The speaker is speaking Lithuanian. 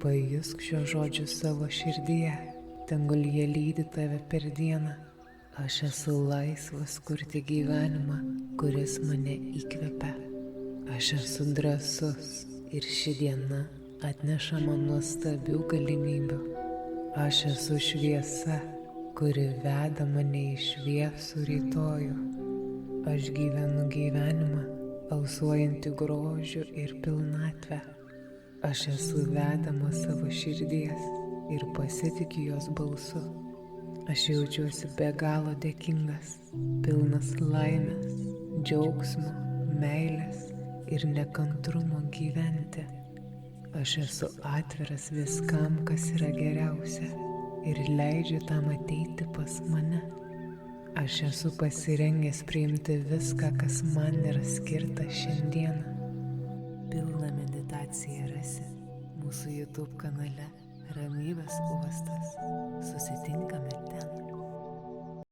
Pajusk šio žodžiu savo širdyje, tegul jie lydi tave per dieną. Aš esu laisvas kurti gyvenimą, kuris mane įkvepia. Aš esu drąsus ir ši diena atneša man nuostabių galimybių. Aš esu šviesa, kuri veda mane į šviesų rytojų. Aš gyvenu gyvenimą, alsuojantį grožiu ir pilnatvę. Aš esu vedamas savo širdies ir pasitikiu jos balsu. Aš jaučiuosi be galo dėkingas, pilnas laimės, džiaugsmo, meilės ir nekantrumo gyventi. Aš esu atviras viskam, kas yra geriausia ir leidžiu tam ateiti pas mane. Aš esu pasirengęs priimti viską, kas man yra skirta šiandieną. Pilną meditaciją rasi mūsų YouTube kanale Ramybės uostas. Susitinkame